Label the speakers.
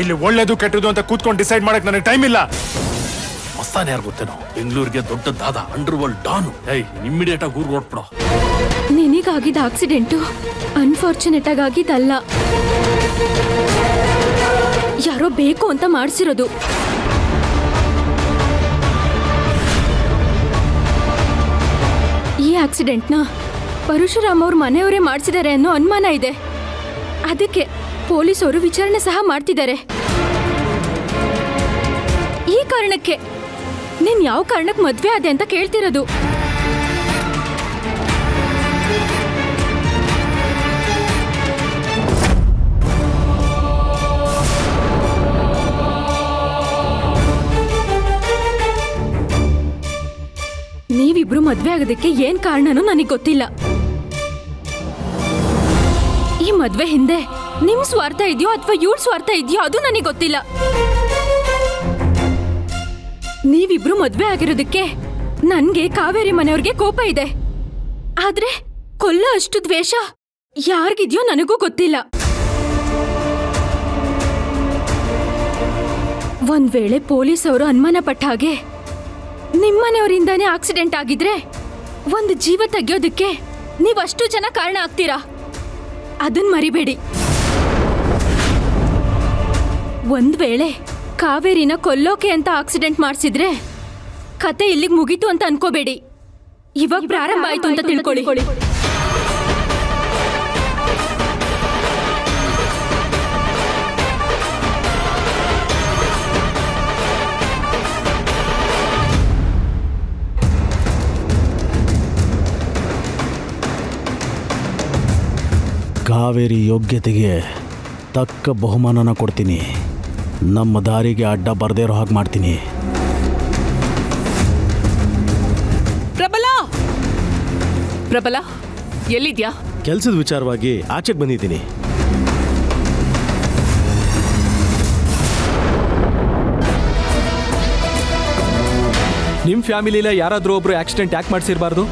Speaker 1: ಇಲ್ಲಿ ಒಳ್ಳೇದು ಕೆಟ್ಟದು ಅಂತ ಕೂತ್ಕೊಂಡು ಡಿಸೈಡ್ ಮಾಡಕ್ ನನಗೆ ಟೈಮ್ ಇಲ್ಲ.
Speaker 2: ಮಸ್ತಾನ ಯಾರು ಗೊತ್ತೇನೋ, ಬೆಂಗಳೂರಿಗೆ ದೊಡ್ಡದಾದ ಅಂಡರ್ ವರ್ಲ್ಡ್ ಡಾನು. ಇಮ್ಮಿಡಿಯೇಟ್ ಆಗಿ ಊರಿಗೆ ಹೊರಟ್ಬಿಡೋ.
Speaker 3: ನಿನಗಾಗಿದ್ದ ಆಕ್ಸಿಡೆಂಟು ಅನ್ಫಾರ್ಚುನೇಟ್ ಆಗಿದ್ದಲ್ಲ, ಯಾರೋ ಬೇಕು ಅಂತ ಮಾಡಿಸಿರೋದು. ಈ ಆಕ್ಸಿಡೆಂಟ್ನ ಪರಶುರಾಮ್ ಅವ್ರ ಮನೆಯವರೇ ಮಾಡಿಸಿದ್ದಾರೆ ಅನ್ನೋ ಅನುಮಾನ ಇದೆ. ಅದಕ್ಕೆ ಪೊಲೀಸರು ವಿಚಾರಣೆ ಸಹ ಮಾಡ್ತಿದ್ದಾರೆ. ಈ ಕಾರಣಕ್ಕೆ ನೀನ್ ಯಾವ ಕಾರಣಕ್ಕೆ ಮದ್ವೆ ಆದೆ ಅಂತ ಕೇಳ್ತಿರೋದು. ನೀವಿಬ್ರು ಮದ್ವೆ ಆಗೋದಕ್ಕೆ ಏನ್ ಕಾರಣನೂ ನನಗೆ ಗೊತ್ತಿಲ್ಲ. ಈ ಮದ್ವೆ ಹಿಂದೆ ನಿಮ್ ಸ್ವಾರ್ಥ ಇದೆಯೋ ಅಥವಾ ಇವ್ರ ಸ್ವಾರ್ಥ ಇದೆಯೋ ಅದು ನನಗೆ ಗೊತ್ತಿಲ್ಲ. ನೀವಿಬ್ರು ಮದ್ವೆ ಆಗಿರೋದಕ್ಕೆ ನನ್ಗೆ ಕಾವೇರಿ ಮನೆಯವ್ರಿಗೆ ಕೋಪ ಇದೆ. ಆದ್ರೆ ಕೊಲ್ಲ ಅಷ್ಟು ದ್ವೇಷ ಯಾರಿಗಿದ್ಯೋ ನನಗೂ ಗೊತ್ತಿಲ್ಲ. ಒಂದ್ ವೇಳೆ ಪೊಲೀಸ್ ಅವರು ಅನುಮಾನ ಪಟ್ಟ ಹಾಗೆ ನಿಮ್ಮನೆಯವರಿಂದಾನೇ ಆಕ್ಸಿಡೆಂಟ್ ಆಗಿದ್ರೆ ಒಂದು ಜೀವ ತೆಗೆಯೋದಕ್ಕೆ ನೀವಷ್ಟು ಜನ ಕಾರಣ ಆಗ್ತೀರಾ. ಅದನ್ ಮರಿಬೇಡಿ. ಒಂದ್ ವೇಳೆ ಕಾವೇರಿನ ಕೊಲ್ಲೋಕೆ ಅಂತ ಆಕ್ಸಿಡೆಂಟ್ ಮಾಡಿಸಿದ್ರೆ ಕತೆ ಇಲ್ಲಿಗೆ ಮುಗೀತು ಅಂತ ಅನ್ಕೋಬೇಡಿ. ಇವಾಗ ಪ್ರಾರಂಭ ಆಯ್ತು ಅಂತ ತಿಳ್ಕೊಳ್ಳಿ.
Speaker 4: ಕಾವೇರಿ ಯೋಗ್ಯತೆಗೆ ತಕ್ಕ ಬಹುಮಾನನ ಕೊಡ್ತೀನಿ. ನಮ್ಮ ದಾರಿಗೆ ಅಡ್ಡ ಬರದೇ ಇರೋ ಹಾಗೆ ಮಾಡ್ತೀನಿ.
Speaker 5: ಪ್ರಬಲಾ, ಪ್ರಬಲಾ ಎಲ್ಲಿದ್ಯಾ?
Speaker 4: ಕೆಲಸದ ವಿಚಾರವಾಗಿ ಆಚೆಗೆ ಬಂದಿದ್ದೀನಿ.
Speaker 6: ನಿಮ್ಮ ಫ್ಯಾಮಿಲಿಲೇ ಯಾರಾದರೂ ಒಬ್ರು ಆಕ್ಸಿಡೆಂಟ್ ಯಾಕೆ ಮಾಡಿಸಿರಬಾರ್ದು?